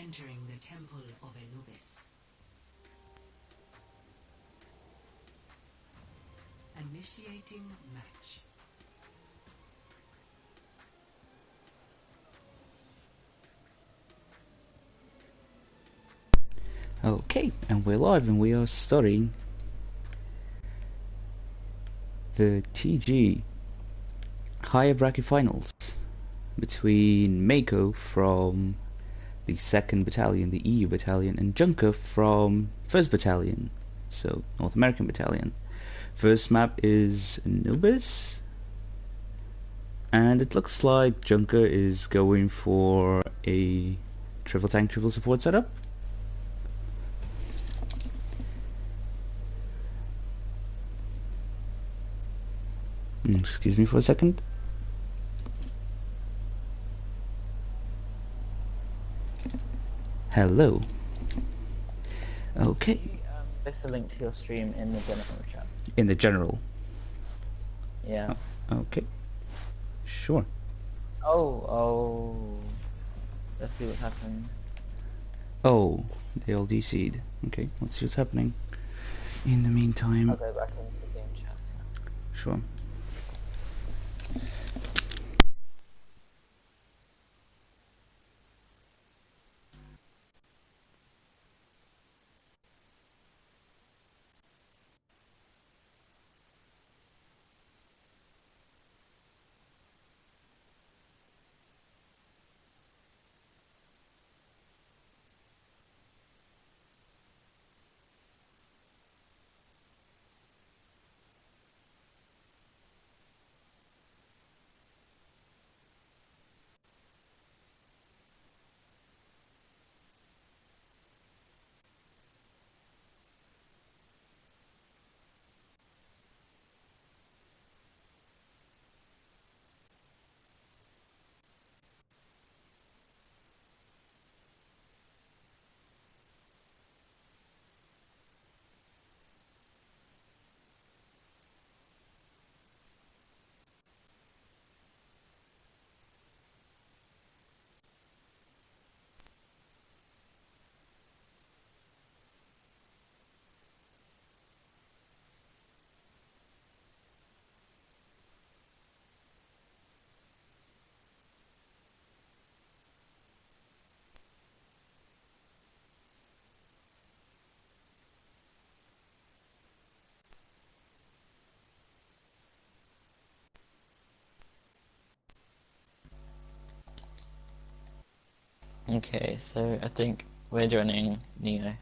entering the Temple of Anubis. Initiating match. Okay, and we're live and we are starting the TG higher bracket finals between Mako from the 2nd Battalion, the EU Battalion, and Junker from 1st Battalion, so North American Battalion. First map is Anubis, and it looks like Junker is going for a triple tank, triple support setup. Excuse me for a second. Hello. Okay. Post a link to your stream in the general chat. In the general. Yeah. Okay. Sure. Oh. Let's see what's happening. Oh, they all DC'd. Okay, let's see what's happening. In the meantime... I'll go back into game chat. Sure. Okay, so I think we're joining Neo.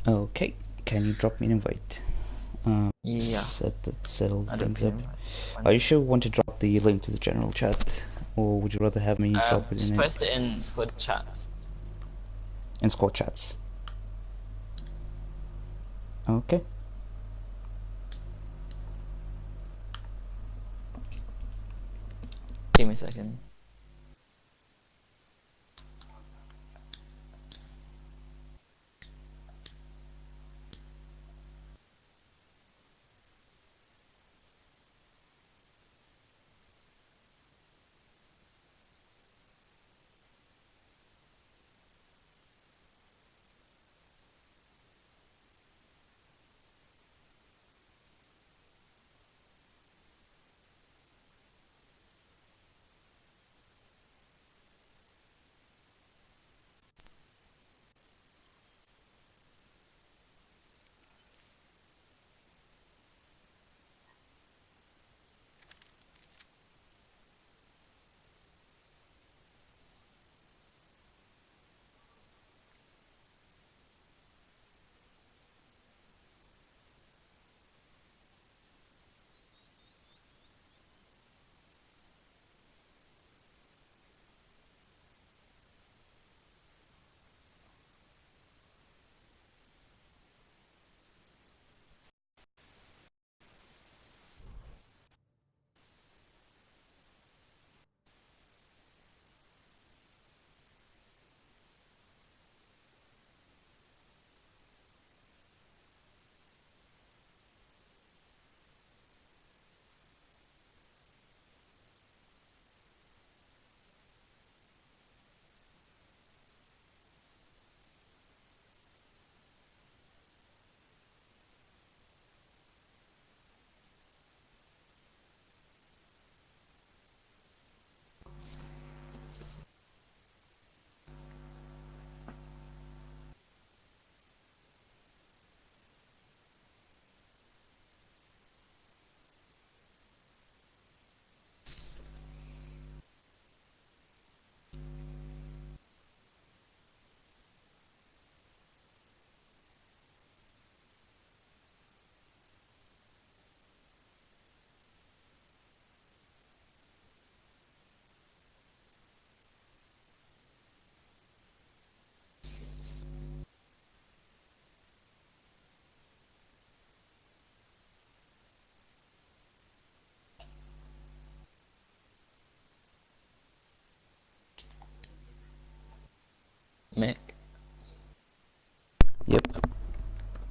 Okay, can you drop me an invite? Yeah. Settle I things don't up. know. Are you sure you want to drop the link to the general chat? Or would you rather have me drop it Just in post it in squad chats. in squad chats? Okay. Give me a second.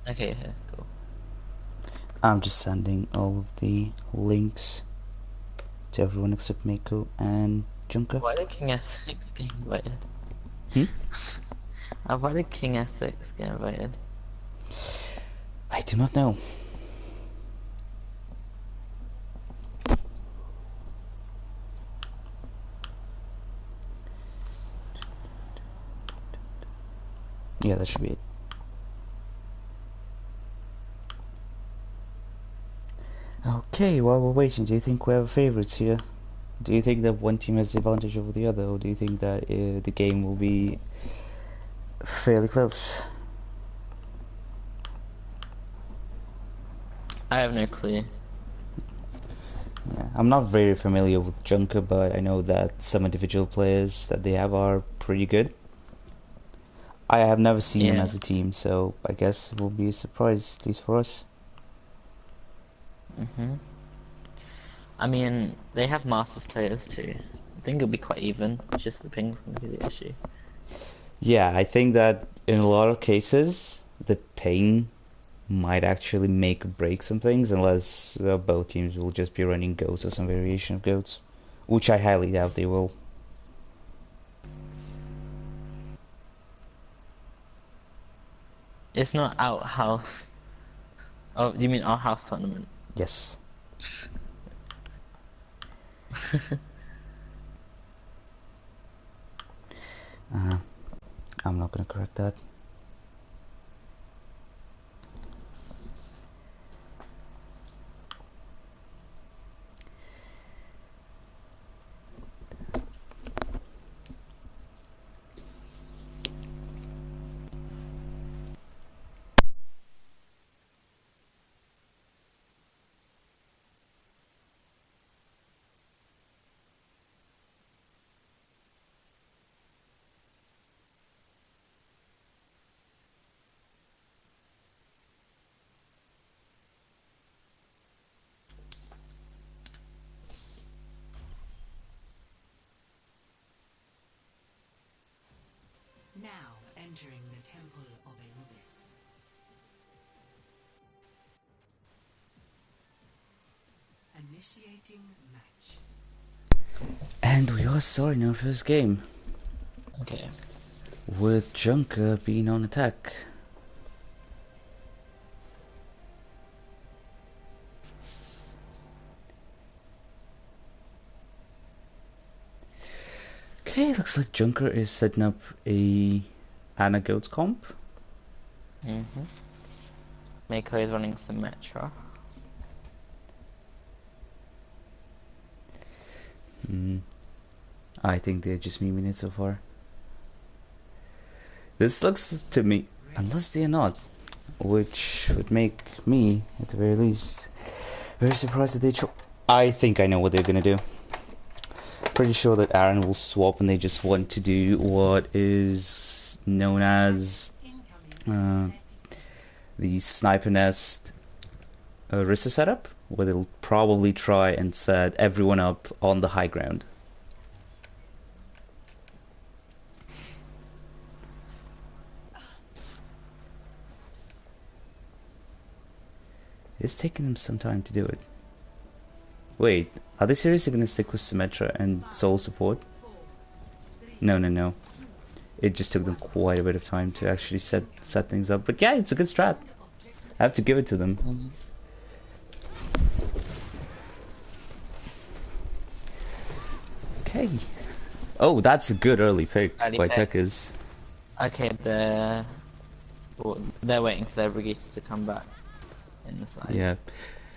Okay, here, cool. I'm just sending all of the links to everyone except Mako and Junker. Why did King S6 get invited? Hmm? Why did King S6 get invited? I do not know. Yeah, that should be it. Okay, while we're waiting, do you think we have favorites here? Do you think that one team has the advantage over the other, or do you think that the game will be fairly close? I have no clue. Yeah, I'm not very familiar with Junker, but I know that some individual players that they have are pretty good. I have never seen them Yeah. as a team, so I guess it will be a surprise, at least for us. I mean, they have Masters players too. I think it'll be quite even. It's just the ping's gonna be the issue. Yeah, I think that in a lot of cases, the ping might actually make or break some things, unless both teams will just be running goats or some variation of goats, which I highly doubt they will. It's not outhouse. Oh, you mean our house tournament? Yes. I'm not gonna correct that. Now entering the Temple of Anubis. Initiating match. And we are starting our first game, Okay. with Junker being on attack. Okay, looks like Junker is setting up a Anna Goats comp. Mako is running Symmetra. I think they're just memeing it so far. This looks to me, unless they're not, which would make me, at the very least, very surprised that they I think I know what they're gonna do. Pretty sure that Aaron will swap and they just want to do what is known as the Sniper Nest Rissa setup, where they'll probably try and set everyone up on the high ground. It's taking them some time to do it. Wait, are they seriously gonna stick with Symmetra and Soul support? No. It just took them quite a bit of time to actually set things up. But yeah, it's a good strat. I have to give it to them. Okay. Oh, that's a good early pick by Tekkas. Okay, they're waiting for their brigades to come back in the side. Yeah.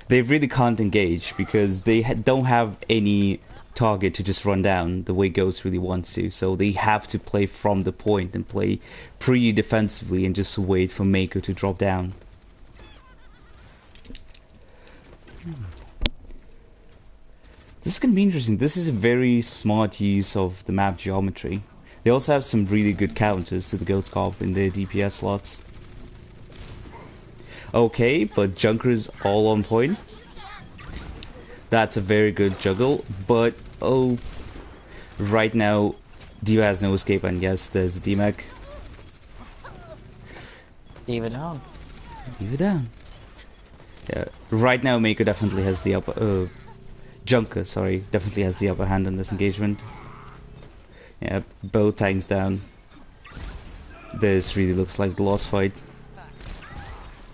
They really can't engage because they don't have any target to just run down the way Ghost really wants to. So they have to play from the point and play pretty defensively and just wait for Mako to drop down. This is going to be interesting. This is a very smart use of the map geometry. They also have some really good counters to the Goat's comp in their DPS slots. Okay, but Junker's all on point. That's a very good juggle, but oh, right now Diva has no escape, and yes, there's the DMAC. Leave it down. Leave it down. Yeah, right now Mako definitely has the upper... Junker, sorry, definitely has the upper hand in this engagement. Yeah, both tanks down. This really looks like the lost fight.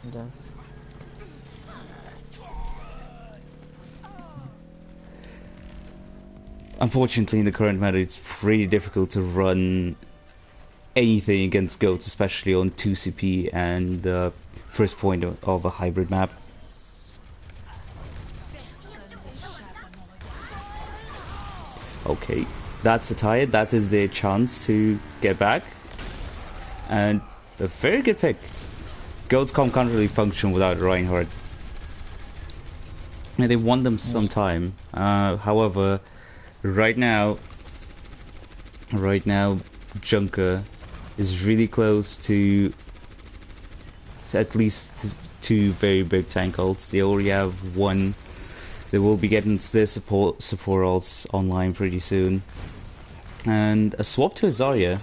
It does. Unfortunately, in the current meta, it's pretty difficult to run anything against goats, especially on 2CP and first point of a hybrid map. Okay, that's a tie. That is their chance to get back. And a very good pick. Goats can't really function without Reinhardt. Yeah, they won them some time. However, right now, Junker is really close to at least 2 very big tank ults. They already have 1. They will be getting their support ults online pretty soon. And a swap to a Zarya.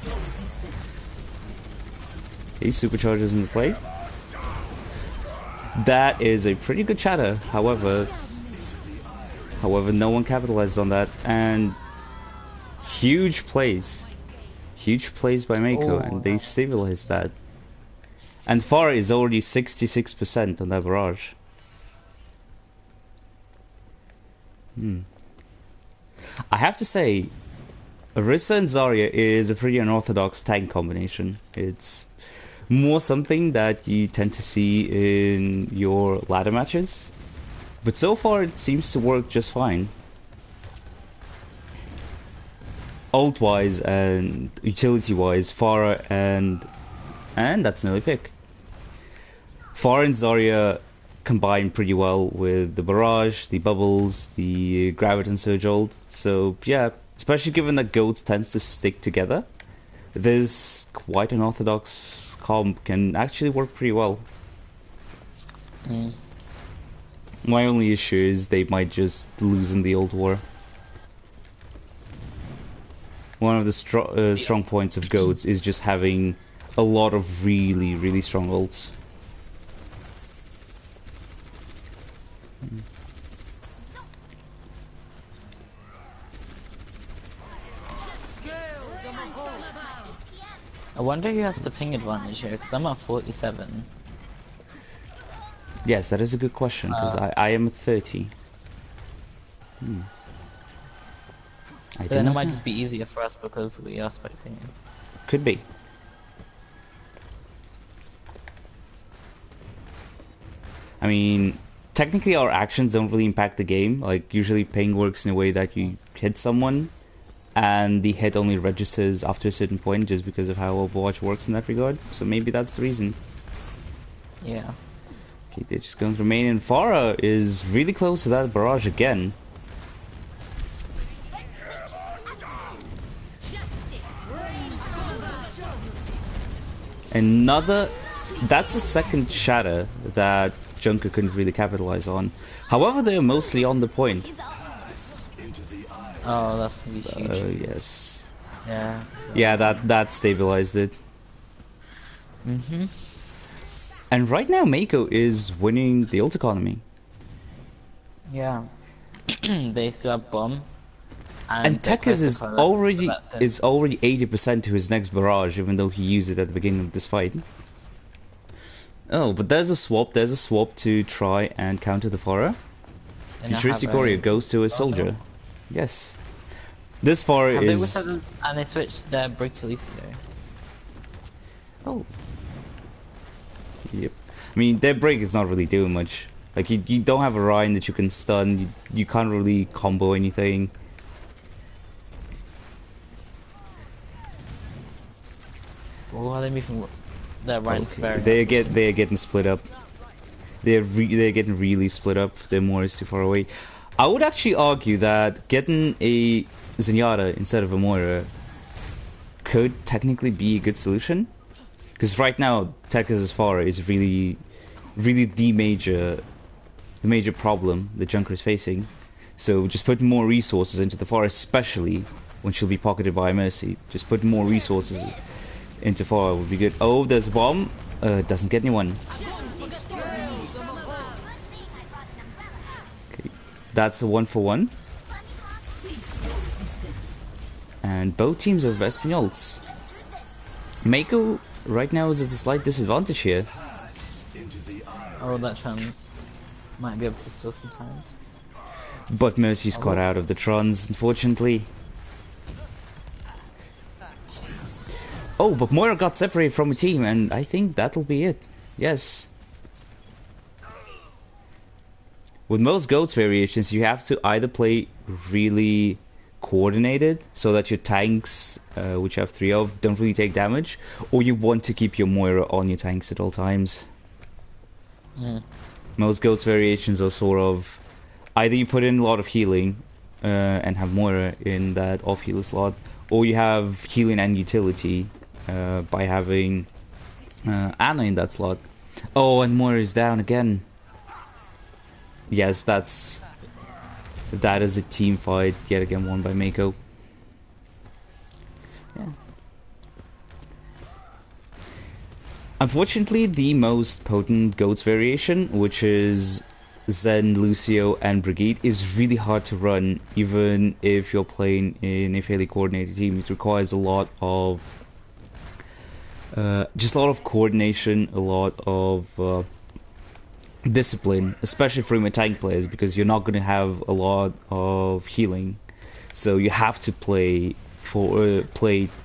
He supercharges in the play. That is a pretty good chatter. However, no one capitalized on that, and huge plays by Mako, and they stabilized that. And Pharah is already 66% on that barrage. I have to say, Orisa and Zarya is a pretty unorthodox tank combination. It's more something that you tend to see in your ladder matches, but so far it seems to work just fine. Ult wise and utility wise, Pharah and that's another pick. Pharah and Zarya combine pretty well with the barrage, the bubbles, the graviton surge ult. So yeah, especially given that goats tends to stick together, this quite unorthodox comp can actually work pretty well. My only issue is they might just lose in the old war. One of the strong points of goats is just having a lot of really strong ults. I wonder who has the ping advantage here, because I'm at 47. Yes, that is a good question, because I am 30. But then it might just be easier for us because we are spectating. Could be. I mean, technically our actions don't really impact the game. Like, usually ping works in a way that you hit someone, and the hit only registers after a certain point just because of how Overwatch works in that regard. So maybe that's the reason. Yeah. Okay, they're just going through main, and Pharah is really close to that barrage again. Another... That's a second shatter that Junker couldn't really capitalize on. However, they're mostly on the point. Oh, that's gonna be huge. Oh, yes. Yeah. Yeah, that stabilized it. And right now, Mako is winning the ult economy. Yeah. They still have bomb. And Tekis is already 80% to his next barrage, even though he used it at the beginning of this fight. Oh, but there's a swap to try and counter the Pharah. Futuristic Warrior goes to a soldier. Yes. This Pharah is... And they switched their Brig to Lucio. Oh. Yep. I mean, their Brig is not really doing much. Like, you don't have a Ryan that you can stun, you can't really combo anything. Well, how are they moving their Ryan's very They are getting split up. They're getting really split up. Their Moira is too far away. I would actually argue that getting a Zenyatta instead of a Moira could technically be a good solution. Because right now, Tekis' Pharah is really the major problem that Junker is facing. So just put more resources into the Pharah, especially when she'll be pocketed by Mercy. Just put more resources into Pharah would be good. Oh, there's a bomb. Doesn't get anyone. That's a 1-for-1. And both teams are investing ults. Mako right now is at a slight disadvantage here. Oh, that chance might be able to steal some time. But Mercy's caught out of the Trons, unfortunately. Oh, but Moira got separated from a team, and I think that'll be it. Yes. With most GOATS variations, you have to either play really coordinated, so that your tanks, which you have 3 of, don't really take damage, or you want to keep your Moira on your tanks at all times. Most GOATS variations are sort of, either you put in a lot of healing, and have Moira in that off-healer slot, or you have healing and utility, by having Anna in that slot. Oh, and Moira is down again. Yes, that is a team fight, yet again won by Mako. Yeah. Unfortunately, the most potent GOATS variation, which is Zen, Lucio, and Brigitte, is really hard to run, even if you're playing in a fairly coordinated team. It requires a lot of just a lot of coordination, a lot of discipline, especially for your tank players, because you're not going to have a lot of healing, so you have to play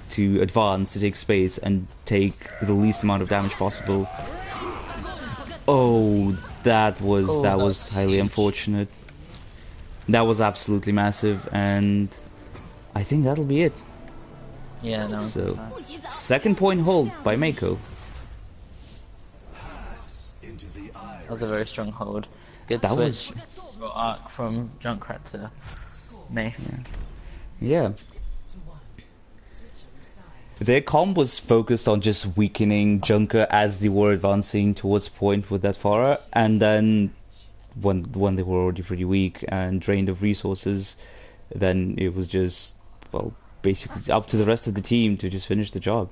to advance, to take space, and take the least amount of damage possible. Oh, that was highly unfortunate. That was absolutely massive, and I think that'll be it. Yeah, no. So, second point hold by Mako. That was a very strong hold. Good That switch for arc from Junkrat to May. Yeah. Their comp was focused on just weakening Junker as they were advancing towards point with that Pharah, and then when they were already pretty weak and drained of resources, then it was just, well, basically up to the rest of the team to just finish the job.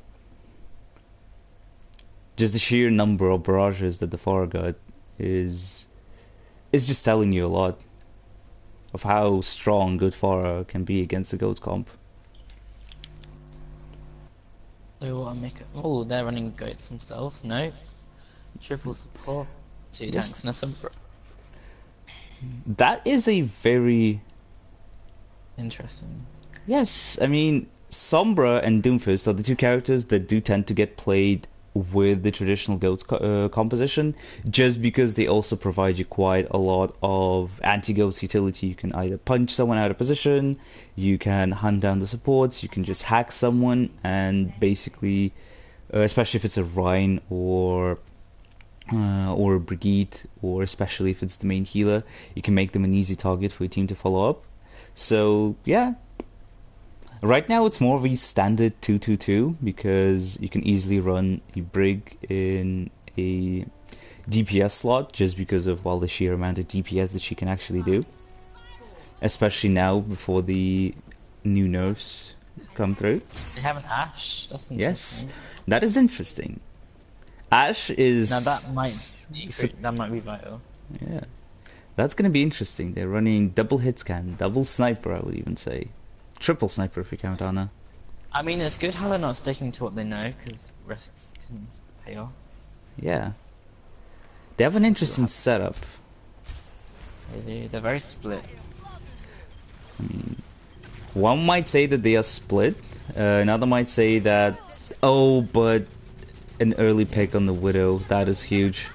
Just the sheer number of barrages that the Pharah got is just telling you a lot of how strong good Pharah can be against the GOATS comp. They want to make it. Oh, they're running goats themselves. No. Triple support. 2 tanks and a Sombra. That is a very Interesting. Yes, I mean, Sombra and Doomfist are the 2 characters that do tend to get played with the traditional GOATS composition, just because they also provide you quite a lot of anti-GOATS utility. You can either punch someone out of position, you can hunt down the supports, you can just hack someone, and basically, especially if it's a Rhine or a Brigitte, or especially if it's the main healer, you can make them an easy target for your team to follow up. So, yeah. Right now it's more of a standard 2-2-2, because you can easily run a Brig in a DPS slot, just because of, well, the sheer amount of DPS that she can actually do. Especially now, before the new nerfs come through. They have an Ashe? That's interesting. Yes, that is interesting. Ashe is... Now that might be vital. Yeah. That's going to be interesting. They're running double hit scan, double sniper, I would even say. Triple sniper if you count Anna. I mean, it's good how they're not sticking to what they know, because risks can pay off. Yeah. They have an interesting setup. They do. They're very split. I mean, one might say that they are split. Another might say that, oh, but an early pick on the Widow, that is huge.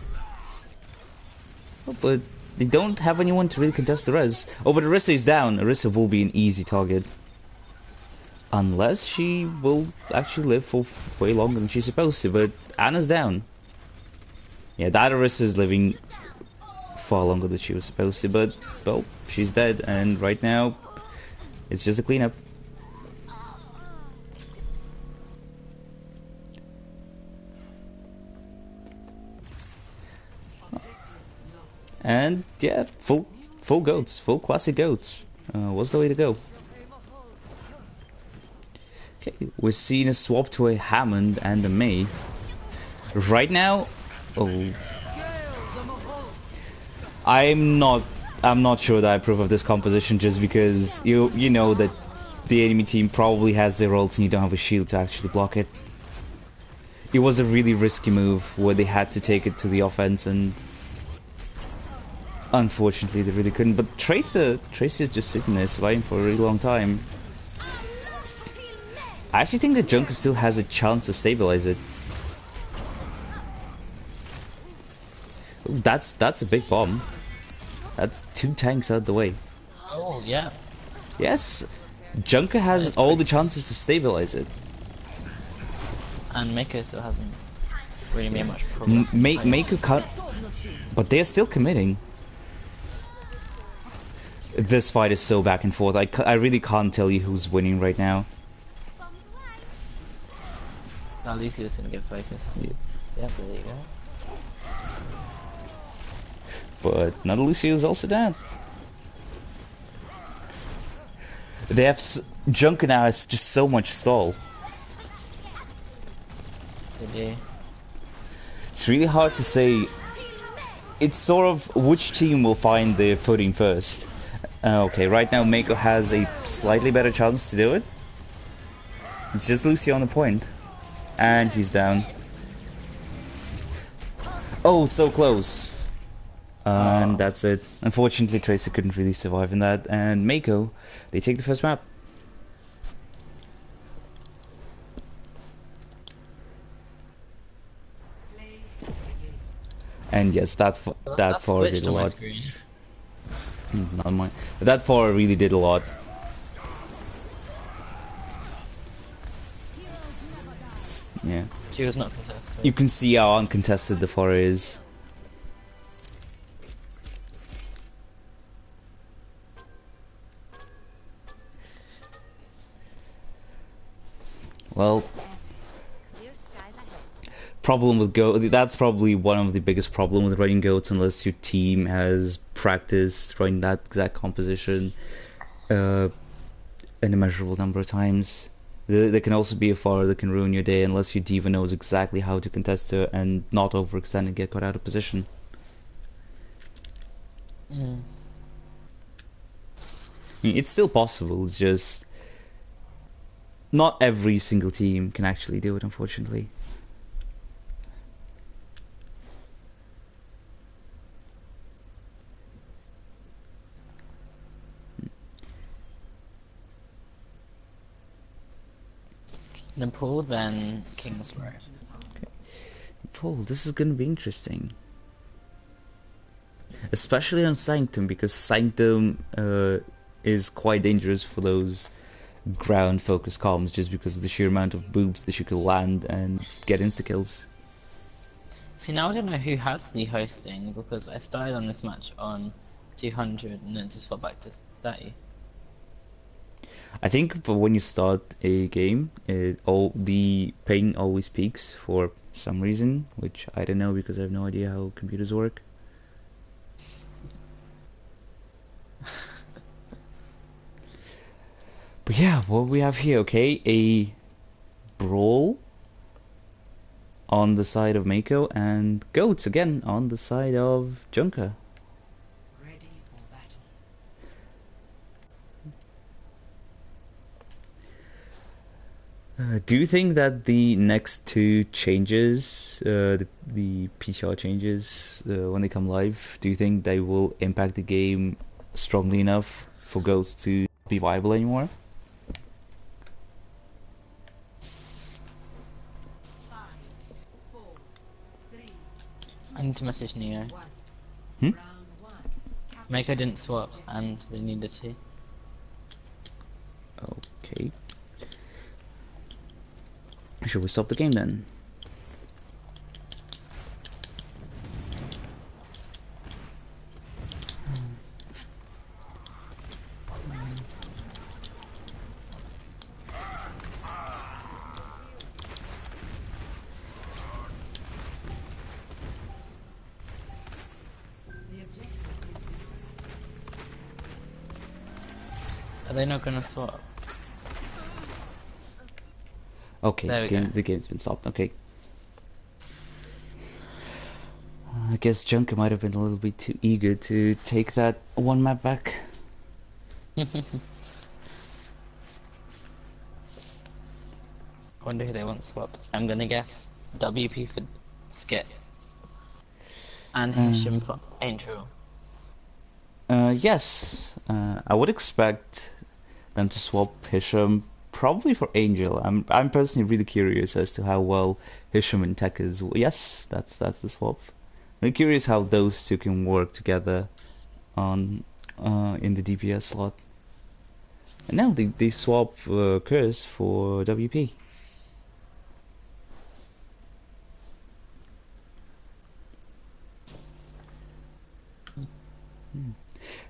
Oh, but they don't have anyone to really contest the res. Oh, but Orisa is down. Orisa will be an easy target. Unless she will actually live for way longer than she's supposed to, but Anna's down. Yeah, that Orisa is living far longer than she was supposed to, but, well, she's dead, and right now, it's just a cleanup. And, yeah, full goats, full classic goats. What's the way to go? Okay, we're seeing a swap to a Hammond and a Mei. Right now, oh, I'm not I'm not sure that I approve of this composition just because you know that the enemy team probably has their ults and you don't have a shield to actually block it. It was a really risky move where they had to take it to the offense and unfortunately they really couldn't. But Tracer's just sitting there surviving for a really long time. I actually think that Junker still has a chance to stabilize it. Ooh, that's a big bomb. That's 2 tanks out the way. Oh, yeah. Yes, Junker has all the chances to stabilize it. And Mako still hasn't really made much progress. Mako can't, but they're still committing. This fight is so back and forth. I really can't tell you who's winning right now. Now Lucio's gonna get focus. Yeah. Yeah, there you go. But Nada Lucio is also down. They have Junker now has just so much stall. They do. It's really hard to say. It's sort of which team will find their footing first. Okay, right now Mako has a slightly better chance to do it. It's just Lucio on the point. And he's down. Oh, so close. And that's it. Unfortunately, Tracer couldn't really survive in that. And Mako, they take the first map. And yes, that far did a lot. Not mine. But that far really did a lot. Yeah. She was not contested. You can see how uncontested the far is. Well, problem with goat. That's probably one of the biggest problems with running goats, unless your team has practiced running that exact composition an immeasurable number of times. There can also be a far that can ruin your day unless your diva knows exactly how to contest her and not overextend and get caught out of position. Mm. It's still possible. It's just not every single team can actually do it, unfortunately. Nepal, then King's Row. Okay. Paul, this is going to be interesting. Especially on Sanctum, because Sanctum is quite dangerous for those ground focused comms just because of the sheer amount of boobs that you could land and get insta-kills. See, now I don't know who has the hosting, because I started on this match on 200 and then just fell back to 30. I think for when you start a game, the ping always peaks for some reason, which I don't know because I have no idea how computers work. But yeah, what we have here, okay, a brawl on the side of Mako and goats again on the side of Junker. Ready for battle. Do you think that the next 2 changes, the PTR changes, when they come live, do you think they will impact the game strongly enough for goats to be viable anymore? I need to message Neo. Hmm? Mako didn't swap and they needed to. Okay. Should we stop the game then? Are they not gonna swap? Okay, There we go. the game's been stopped. Okay. guess Junker might have been a little bit too eager to take that one map back. Wonder who they want swapped. I'm gonna guess WP for Skit and Hisham for Angel. Yes, I would expect them to swap Hisham probably for Angel. I'm personally really curious as to how well Hisham and Tech is. Yes, that's the swap. I'm curious how those two can work together on in the DPS slot. And now they swap Curse for WP.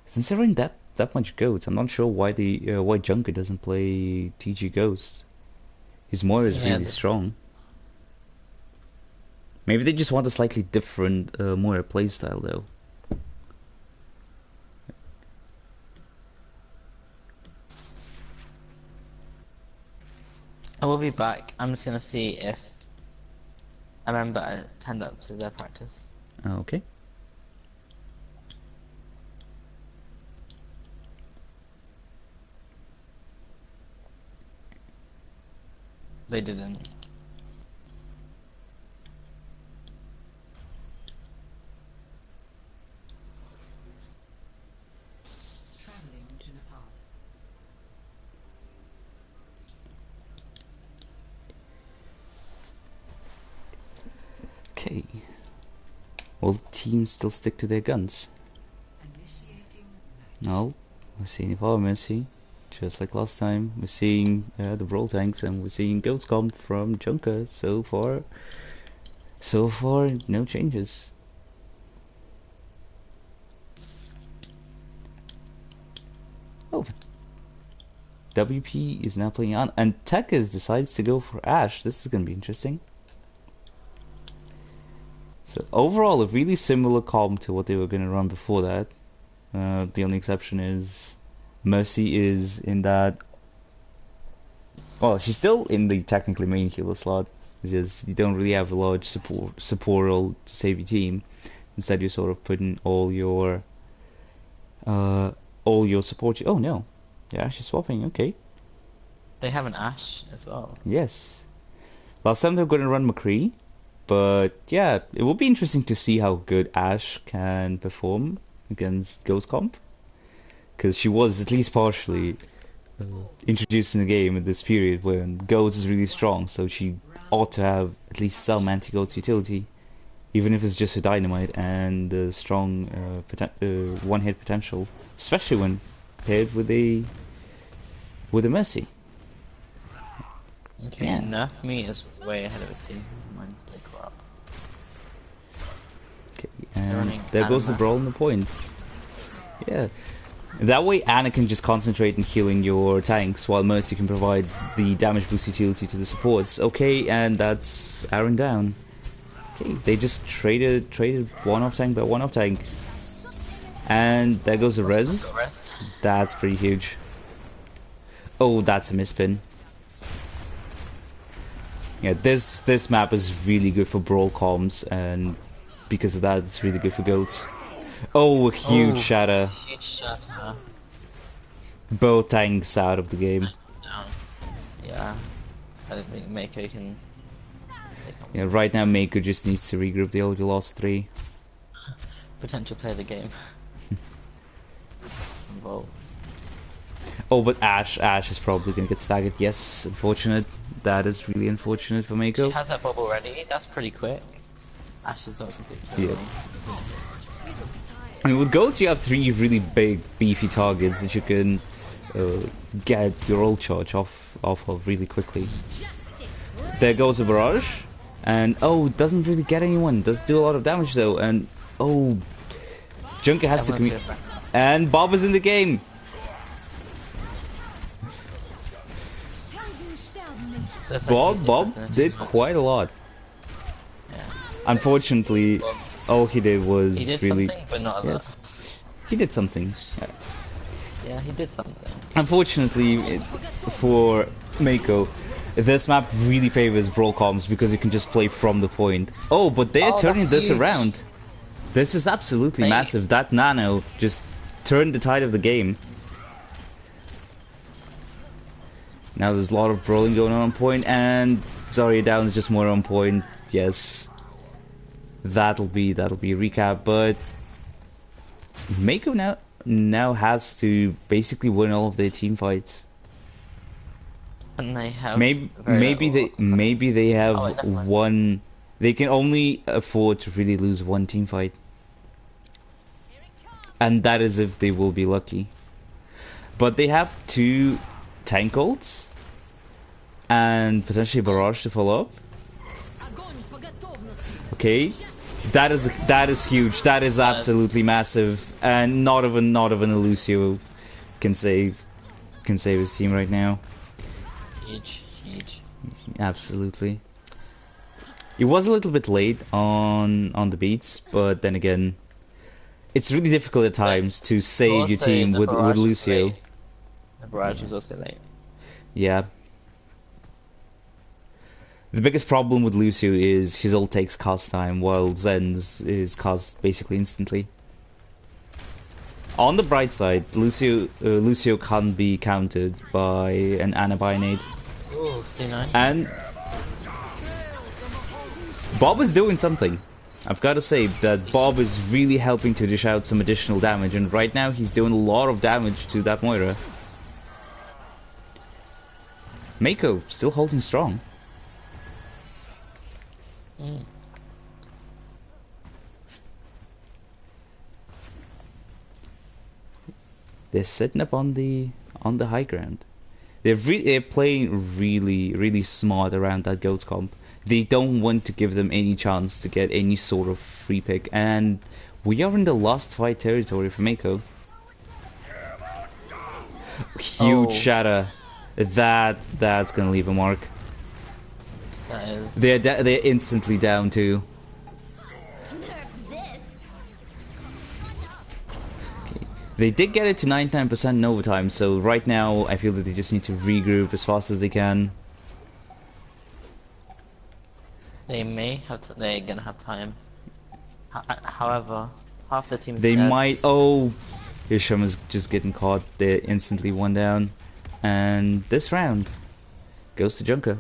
Since they're in that much Goats, I'm not sure why why Junker doesn't play TG Ghost. His Moira is really strong. Maybe they just want a slightly different Moira playstyle though. I will be back. I'm just gonna see if I remember I turned up to their practice. Okay. They didn't. Traveling to Nepal. Okay. Will teams still stick to their guns? Initiating match. No. We're seeing Power Mercy, just like last time. We're seeing the Brawl tanks, and we're seeing Ghost come from Junker. So far, no changes. Oh, WP is now playing on, and Tekkas decides to go for Ashe. This is gonna be interesting. So overall, a really similar comp to what they were gonna run before that. The only exception is Mercy is in that. Well, she's still in the technically main healer slot. It's just you don't really have a large support role to save your team. Instead, you're sort of putting all your support. Oh no, they're actually swapping. Okay. They have an Ashe as well. Yes. Last time they were going to run McCree, but yeah, it would be interesting to see how good Ashe can perform against Ghost Comp, because she was at least partially introduced in the game at this period when Ghost is really strong, so she ought to have at least some anti-Ghost utility, even if it's just her dynamite and the strong one-hit potential, especially when paired with a Mercy. Okay, Yeah. Nerf Me is way ahead of his team. Mind they caught up. Okay, running and there goes the Anima. brawl on the point. Yeah. That way Anna can just concentrate on healing your tanks while Mercy can provide the damage boost utility to the supports. Okay, and that's Aaron down. Okay, they just traded one off tank by one off tank. And there goes the res. That's pretty huge. Oh, that's a misspin. Yeah, this map is really good for brawl comms, and because of that it's really good for goats. Oh, a huge shatter. Huge shatter. Both tanks out of the game. Down. Yeah. I don't think Mako can. Yeah, right now Mako just needs to regroup. They already lost 3. Potential play of the game. Involved. Oh, but Ashe is probably gonna get staggered. Yes, unfortunate. That is really unfortunate for Mako. She has that bubble ready. That's pretty quick. Ash is not going to take so long. I mean, with goats you have 3 really big, beefy targets that you can get your ult charge off of really quickly. There goes a barrage, and oh, doesn't really get anyone. Does do a lot of damage though, and oh, Junker has to commit, and Bob is in the game. Bob did quite a lot. Yeah. Unfortunately, all he did was He did really something, but not enough. he did something. Yeah, he did something. Unfortunately, for Mako, this map really favors brawl comms because you can just play from the point. Oh, but they are turning this that's huge. around. This is absolutely Hey. massive. That nano just turned the tide of the game. Now there's a lot of brawling going on point, and Zarya down is just more on point. Yes, that'll be a recap. But Mako now has to basically win all of their team fights. And they have Maybe they have Oh, wait, never mind. one. They can only afford to really lose one team fight, and that is if they will be lucky. But they have 2 tank ults and potentially barrage to follow up. Okay, that is huge. That is absolutely massive, and not even Lucio can save his team right now. Huge. Absolutely. It was a little bit late on the beats, but then again, it's really difficult at times to save your Also, team the with barrage was Lucio. late. The barrage was also late. Yeah. The biggest problem with Lucio is his ult takes cast time, while Zen's is cast basically instantly. On the bright side, Lucio can't be countered by an Anabionade. Ooh, C9. And Bob is doing something. I've got to say that Bob is really helping to dish out some additional damage, and right now he's doing a lot of damage to that Moira. Mako still holding strong. They're sitting up on the high ground. They're playing really smart around that goats comp. They don't want to give them any chance to get any sort of free pick, and we are in the last fight territory for Mako. Huge shatter. That's gonna leave a mark. That is. They're instantly down too. Okay. They did get it to 99% in overtime, so right now I feel that they just need to regroup as fast as they can. They may have. They're gonna have time. However, half the team. They might. Oh, Isham is just getting caught. They're instantly one down, and this round goes to Junker.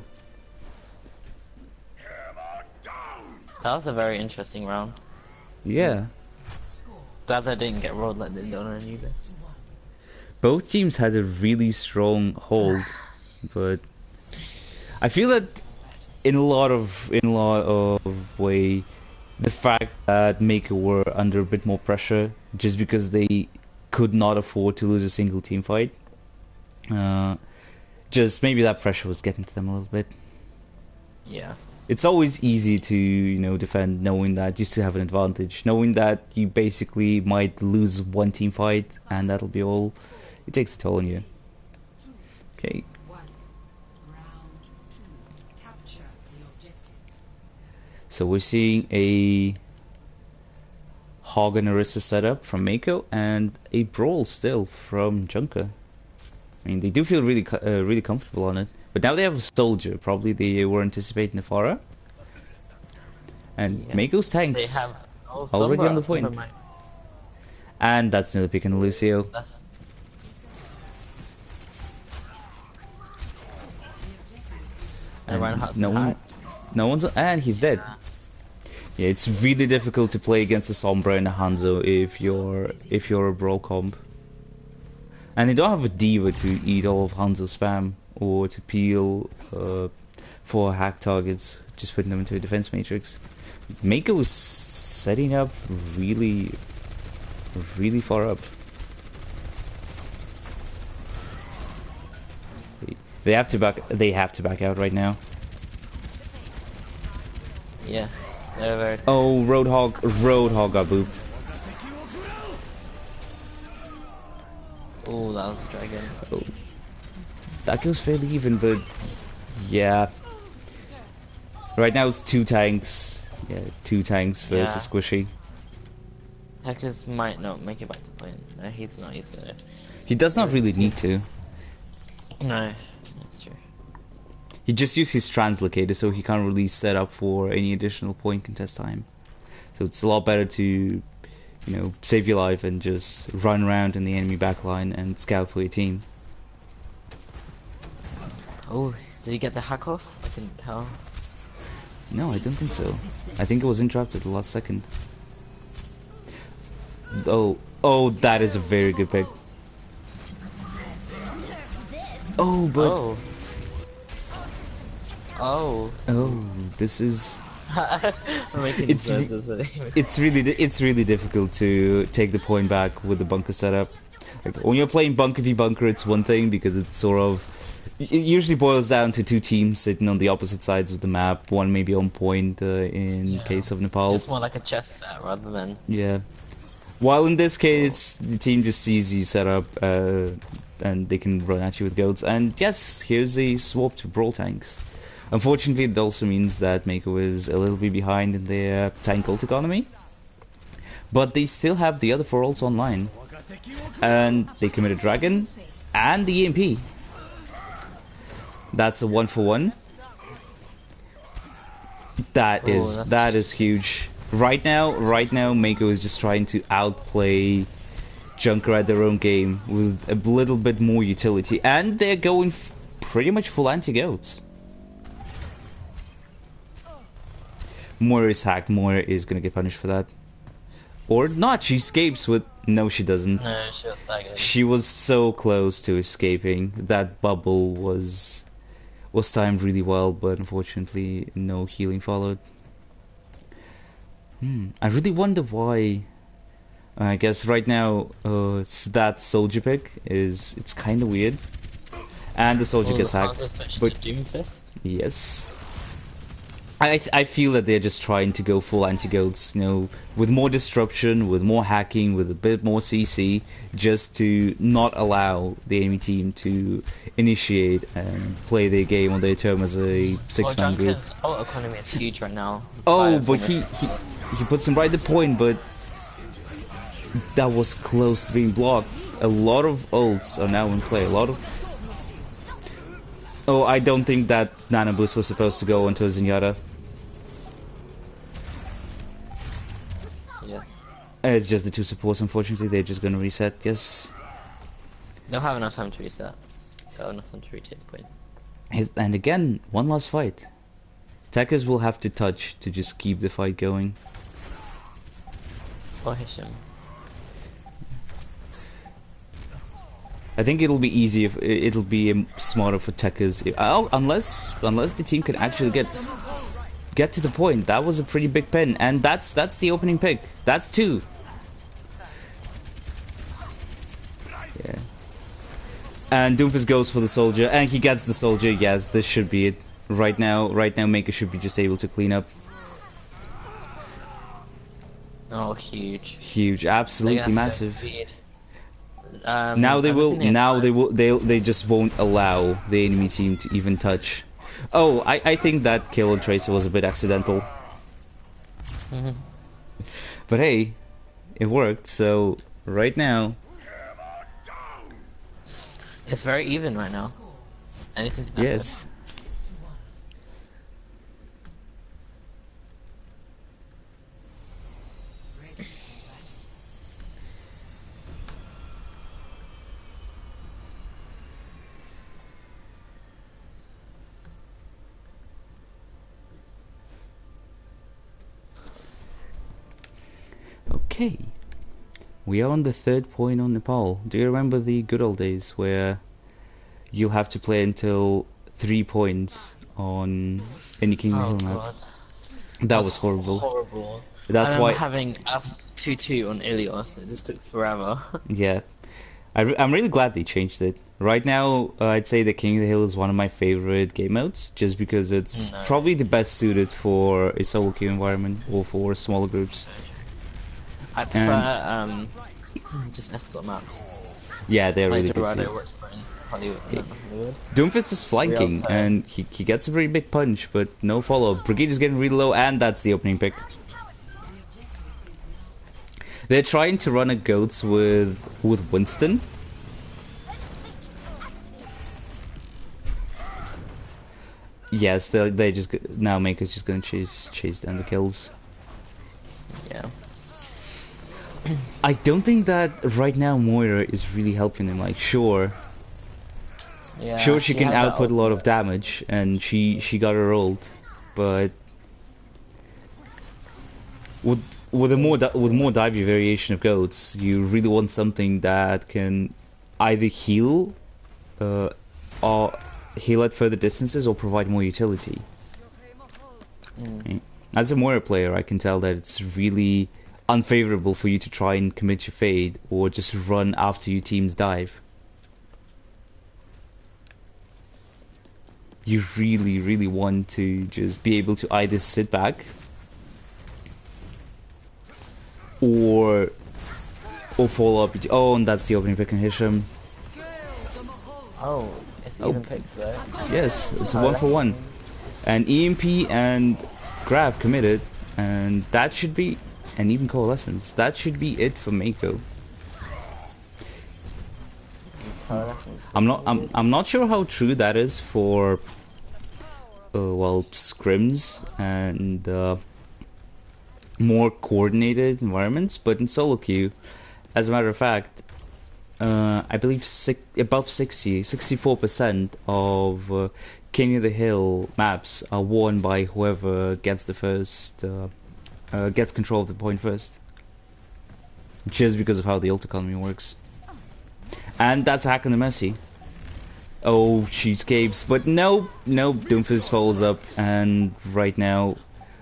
That was a very interesting round. Yeah. Glad they didn't get rolled like they did on Anubis. Both teams had a really strong hold, but I feel that in a lot of way, the fact that Mako were under a bit more pressure just because they could not afford to lose a single team fight. Just maybe that pressure was getting to them a little bit. Yeah. It's always easy to, defend knowing that you still have an advantage, knowing that you basically might lose one team fight and that'll be all. It takes a toll on you. Okay. So we're seeing a Hog and Orisa setup from Mako and a Brawl still from Junker. I mean, they do feel really comfortable on it. But now they have a Soldier. Probably they were anticipating a Pharah. And Yeah. Mako's tanks They have already on the Sombra point. might- And that's another pick on Lucio. That's... And Reinhardt's No one, and he's dead. Yeah, it's really difficult to play against a Sombra and a Hanzo if you're a Brawl comp. And they don't have a Diva to eat all of Hanzo's spam or to peel for hack targets, just putting them into a defense matrix. Mako is setting up really far up. They have to back out right now. Yeah, they're very... Oh, Roadhog got booped. Oh, that was a dragon. Oh. That goes fairly even, but yeah. Right now it's 2 tanks. Yeah, 2 tanks versus Squishy. Hackers might not make it back to point. No, he's not either. He does not really need to. No, that's true. He just used his translocator, so he can't really set up for any additional point contest time. So it's a lot better to, you know, save your life and just run around in the enemy backline and scout for your team. Oh, did he get the hack off? I couldn't tell. No, I don't think so. I think it was interrupted at the last second. Oh, that is a very good pick. Oh, but Oh. this is. It's It's really difficult to take the point back with the bunker setup. Like when you're playing bunker v bunker, it's one thing because it's sort of. It usually boils down to two teams sitting on the opposite sides of the map. One maybe on point in case of Nepal. It's more like a chess set rather than. Yeah. While in this case, the team just sees you set up and they can run at you with goats. And yes, here's a swap to brawl tanks. Unfortunately, it also means that Mako is a little bit behind in their tank ult economy. But they still have the other 4 ults online. And they commit a dragon and the EMP. That's a 1-for-1. That is huge. Right now, Mako is just trying to outplay Junker at their own game with a little bit more utility, and they're going pretty much full anti-goats. Moira is hacked. Moira is gonna get punished for that, or not? She escapes with. No, she doesn't. No, she was staggered. She was so close to escaping. That bubble was timed really well, but unfortunately, no healing followed. I really wonder why. I guess right now, that soldier pick it's kind of weird, and the soldier gets hacked. But Doomfist? Yes, I feel that they're just trying to go full anti-goats, you know, with more disruption, with more hacking, with a bit more CC, just to not allow the enemy team to initiate and play their game on their term as a 6-man group. Junker's ult economy is huge right now. Oh, but he puts him right at the point, but that was close to being blocked. A lot of ults are now in play. A lot of. Oh, I don't think that Nano Boost was supposed to go onto a Zenyatta. Yes. It's just the 2 supports, unfortunately. They're just gonna reset, yes. They'll have enough time to reset. They'll have enough time to retake the point. And again, one last fight. Attackers will have to touch to just keep the fight going. Or Hisham. I think it'll be easy if it'll be smarter for Techers unless the team can actually get to the point. That was a pretty big pin, and that's the opening pick. That's 2. Yeah. And Doomfist goes for the soldier, and he gets the soldier. Yes, this should be it. Right now, Mako should be just able to clean up. Oh, huge. Huge, absolutely massive. Speed. Now they just won't allow the enemy team to even touch. Oh, I think that kill on Tracer was a bit accidental. But hey, it worked, so right now... It's very even right now. Anything can happen. Yes. Okay, we are on the 3rd point on Nepal. Do you remember the good old days where you'll have to play until 3 points on any King Hill map? God. That was horrible. Horrible. That's why having F22 on Ilios. It just took forever. Yeah, I'm really glad they changed it. Right now, I'd say the King of the Hill is one of my favorite game modes, just because it's probably the best suited for a solo queue environment or for smaller groups. I prefer just escort maps. Yeah, they're Like really good Dorado too. works for in Hollywood. Doomfist is flanking, and he gets a very big punch, but no follow-up. Brigade is getting really low, and that's the opening pick. They're trying to run a goats with Winston. Yes, they just now Maker's just gonna chase down the kills. I don't think that right now Moira is really helping him. Like, sure, Yeah, sure she can has that output a lot of ultimate. damage, and she got her ult, but with with more divey variation of goats, you really want something that can either heal, uh, or heal at further distances, or provide more utility. Mm. As a Moira player, I can tell that it's really unfavorable for you to try and commit your fade or just run after your team's dive. You really, really want to just be able to either sit back or follow up. Oh, and that's the opening pick and Hisham. Oh, it's Oh, even picks though. yes, it's a Oh, 1-for-1. And EMP and grab committed, and that should be, and even coalescence. That should be it for Mako. Coalescence I'm not. committed. I'm not sure how true that is for, well, scrims and more coordinated environments, but in solo queue, as a matter of fact, I believe above 64% of King of the Hill maps are won by whoever gets the first, gets control of the point first. Just because of how the ult economy works. And that's a hack on the Mercy. Oh, she escapes, but no, Doomfist follows up, and right now,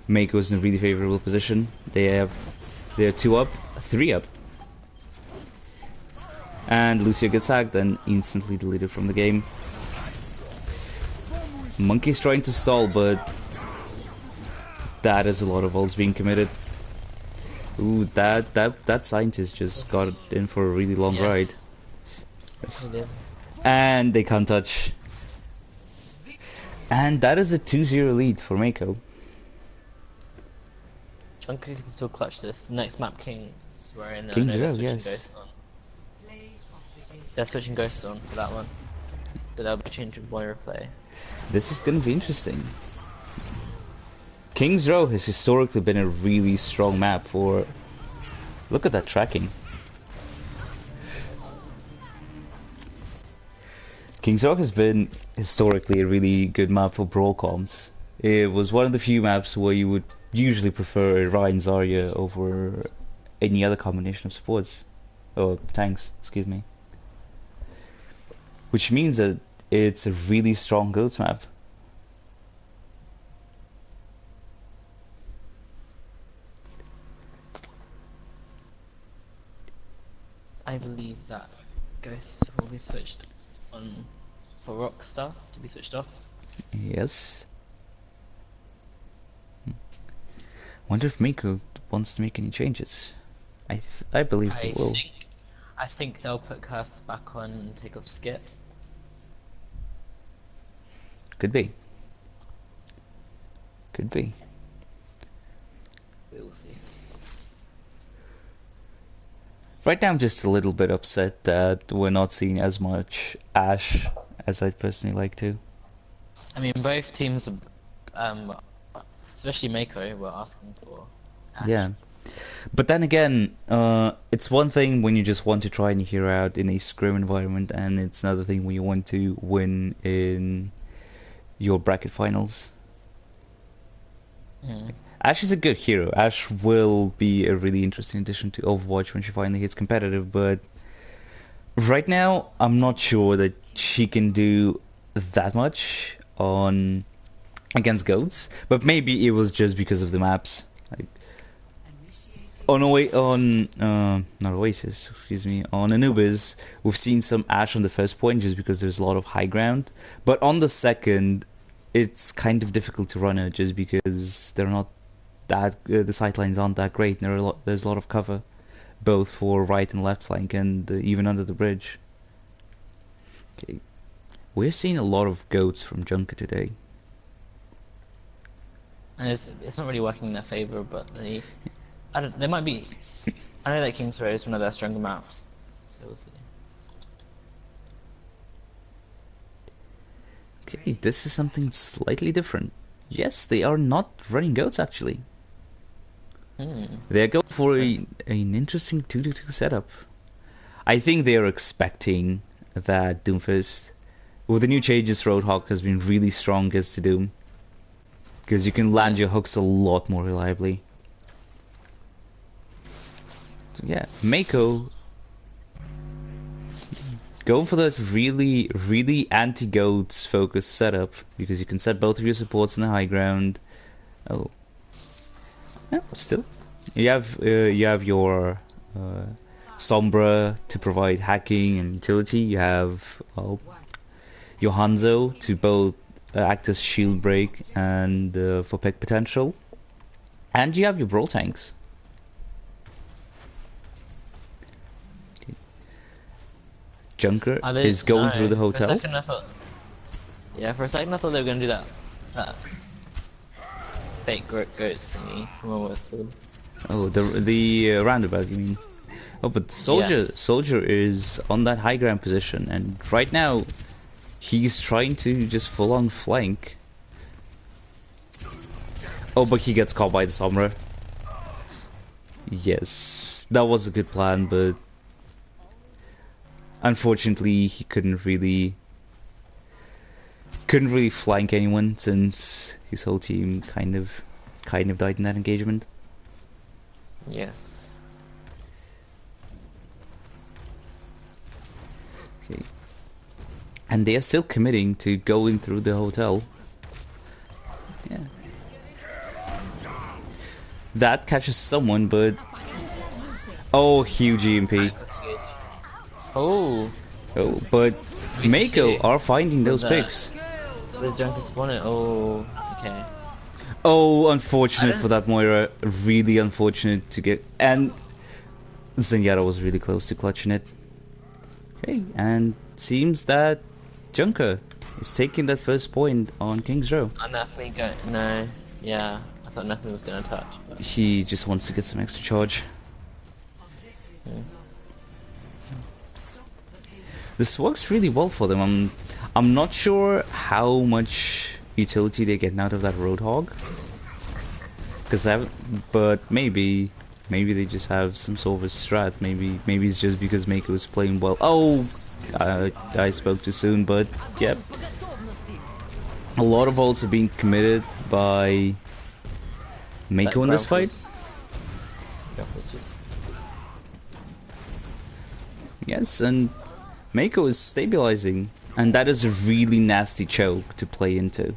Mako's in a really favorable position. They're 2 up, 3 up. And Lucio gets hacked and instantly deleted from the game. Monkey's trying to stall, but that is a lot of ults being committed. Ooh, that scientist just got in for a really long ride. He did. And they can't touch. And that is a 2-0 lead for Mako. Chunky can still clutch this. Next map, King's were in. King's they're Row, switching yes. Ghosts on. Plays of the game. They're switching Ghosts on for that one. So they'll be changing Moira play. This is gonna be interesting. King's Row has historically been a really strong map for... Look at that tracking. King's Row has been historically a really good map for brawl comps. It was one of the few maps where you would usually prefer Ryan Zarya over any other combination of supports. Or tanks, excuse me. Which means that it's a really strong goats map. I believe that Ghosts will be switched on for Rockstar to be switched off. Yes. Wonder if Mako wants to make any changes. I believe they will. I think they'll put Curse back on and take off Skip. Could be. Could be. We will see. Right now I'm just a little bit upset that we're not seeing as much Ashe as I'd personally like to. I mean, both teams, especially Mako, were asking for Ashe. Yeah. But then again, it's one thing when you just want to try and hero out in a scrim environment, and it's another thing when you want to win in your bracket finals. Mm. Ashe is a good hero. Ashe will be a really interesting addition to Overwatch when she finally hits competitive, but right now I'm not sure that she can do that much on against goats. But maybe it was just because of the maps. Like, not Oasis, excuse me, on Anubis, we've seen some Ashe on the first point just because there's a lot of high ground. But on the second, it's kind of difficult to run it just because they're not that the sightlines aren't that great. And there's a lot of cover, both for right and left flank, and even under the bridge. Okay, we're seeing a lot of goats from Junker today. And it's not really working in their favor, but they might be. I know that King's Row is one of their stronger maps, so we'll see. Okay, this is something slightly different. Yes, they are not running goats actually. They're going for an interesting 2-2 setup. I think they're expecting that Doomfist, with the new changes, Roadhog has been really strong against the Doom. Because you can land your hooks a lot more reliably. So yeah, Mako go for that really anti-goats focused setup, because you can set both of your supports in the high ground. Oh, yeah, still, you have your Sombra to provide hacking and utility. You have your Hanzo to both act as shield break and for pick potential, and you have your brawl tanks. Junker is going through the hotel. For a second I thought, for a second I thought they were going to do that fake goats thingy. Come on, what's called? Oh, the roundabout, you mean? Oh, but Soldier is on that high ground position, and right now he's trying to just full on flank. Oh, but he gets caught by the Sombra. Yes, that was a good plan, but unfortunately he couldn't really flank anyone, since his whole team kind of died in that engagement. Yes. Okay. And they are still committing to going through the hotel. Yeah. That catches someone, but oh, huge EMP. Oh, but Mako are finding those picks. The Junker spawner. Oh, okay. Oh, unfortunate for that Moira. Really unfortunate to get. And Zenyatta was really close to clutching it. Okay, and seems that Junker is taking that first point on King's Row. Nothing going. No, yeah, I thought nothing was going to touch. But... he just wants to get some extra charge. This works really well for them. I'm not sure how much utility they're getting out of that Roadhog. But maybe they just have some sort of a strat. Maybe it's just because Mako is playing well. Oh, I spoke too soon, but yep. A lot of ults are being committed by Mako in this fight. Yes, and Mako is stabilizing, and that is a really nasty choke to play into.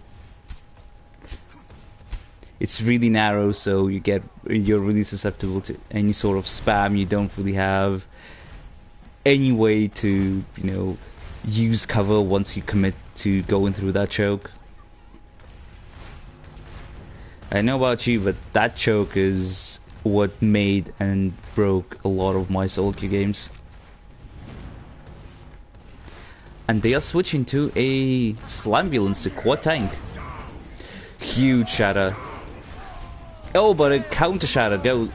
It's really narrow, so you're really susceptible to any sort of spam. You don't really have any way to, use cover once you commit to going through that choke. I know about you, but that choke is what made and broke a lot of my solo queue games. And they are switching to a Slambulance, a quad tank. Huge shatter. Oh, but a counter shatter go.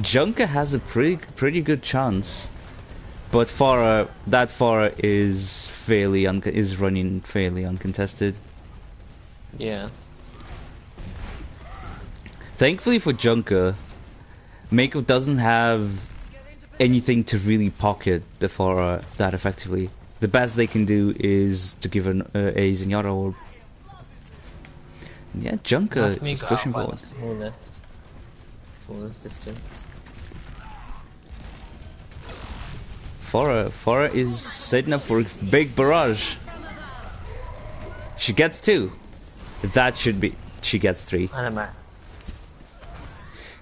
Junker has a pretty good chance, but that Farah is running fairly uncontested. Yes. Thankfully for Junker, Mako doesn't have anything to really pocket the Farah that effectively. The best they can do is to give a Zenyatta orb. Yeah, Junker is pushing forward. Smallest distance. Farah is setting up for a big barrage. She gets 2. That should be. She gets 3. I don't know. I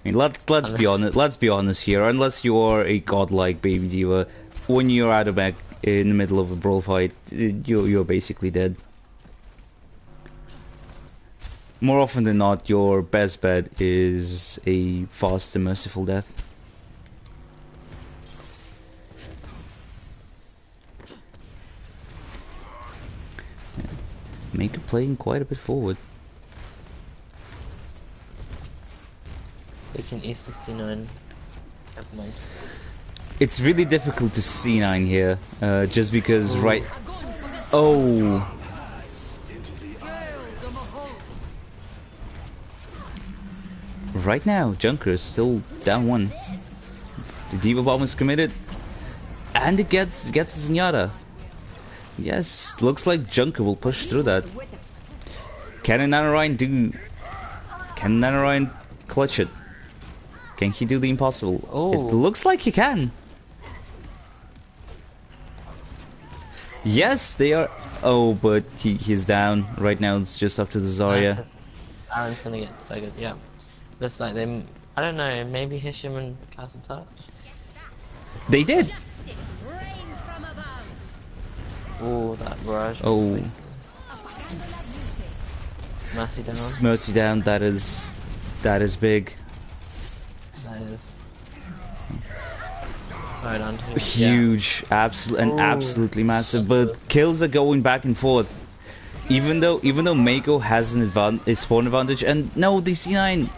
mean, let's be honest. Let's be honest here. Unless you are a godlike baby diva, when you're out of back in the middle of a brawl fight, you're basically dead. More often than not, your best bet is a fast and merciful death. Make it playing quite a bit forward. They can easily C9. Never mind. It's really difficult to C9 here, just because right now, Junker is still down 1. The Diva Bomb is committed. And it gets Zenyatta. Yes, looks like Junker will push through that. Can Nanorion clutch it? Can he do the impossible? Oh. It looks like he can. Yes, they are. Oh, but he's down. Right now it's just up to the Zarya. Aaron's gonna get staggered, yeah. Looks like they... I don't know, maybe Hisham and Castle Touch? They did! Oh, that barrage Oh. was wasted. Mercy down. Mercy down, that is big. That is. Right on to Huge, absolutely massive, but kills are going back and forth. Even though Mako has a spawn advantage, and no, the C9.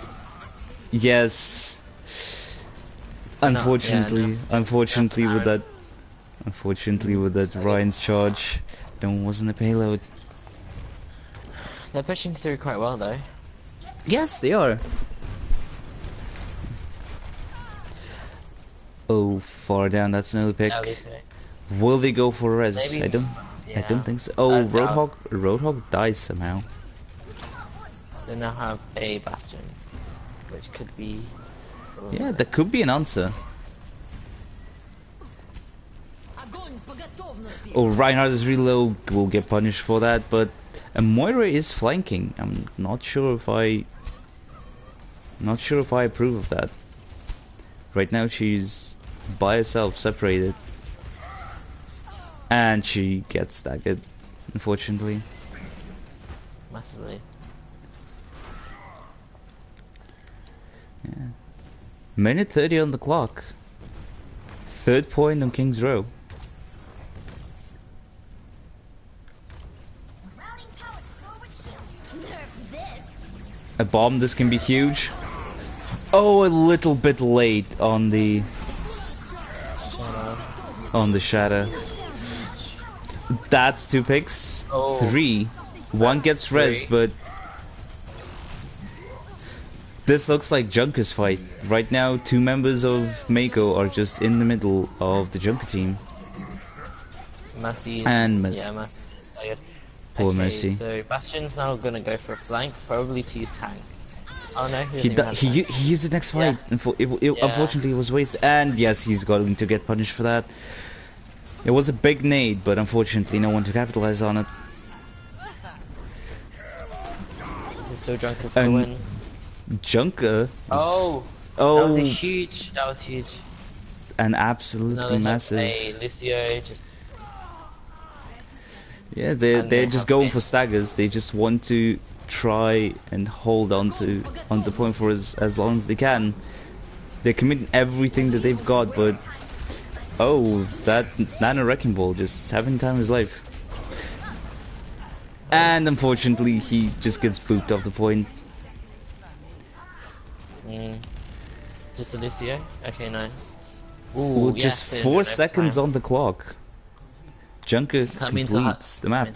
Yes. Unfortunately with that Ryan's charge, there wasn't a payload. They're pushing through quite well though. Yes, they are. Oh, far down. That's another pick. Will they go for res? Maybe, I don't think so. Oh, Roadhog dies somehow. They now have a Bastion, which could be. Yeah, that could be an answer. Oh, Reinhardt is really low. Will get punished for that, but Moira is flanking. I'm not sure if I approve of that. Right now she's by herself, separated, and she gets staggered, unfortunately. Massively. Yeah. Minute 30 on the clock. 3rd point on King's Row. A bomb, this can be huge. Oh, a little bit late on the shadow. That's 2 picks. Oh, 3. One gets res, but this looks like Junker's fight. Right now, 2 members of Mako are just in the middle of the Junker team. Mercy. And Mercy. Yeah, Mercy. Poor Mercy. So Bastion's now gonna go for a flank, probably to use tank. Oh no, He used it next fight. Yeah. Unfortunately, it was wasted. And yes, he's going to get punished for that. It was a big nade, but unfortunately, no one to capitalize on it. This is so Junker to win. Junker. Oh, oh, that was huge. That was huge. And absolutely massive. A Lucio just. Yeah, they're just going for staggers. They just want to try and hold on the point for as long as they can. They're committing everything that they've got, but oh, that Nano Wrecking Ball just having time of his life. And unfortunately, he just gets booped off the point. Just a Lucio? Okay, nice. Ooh, just 4 seconds on the clock. Junker completes the map.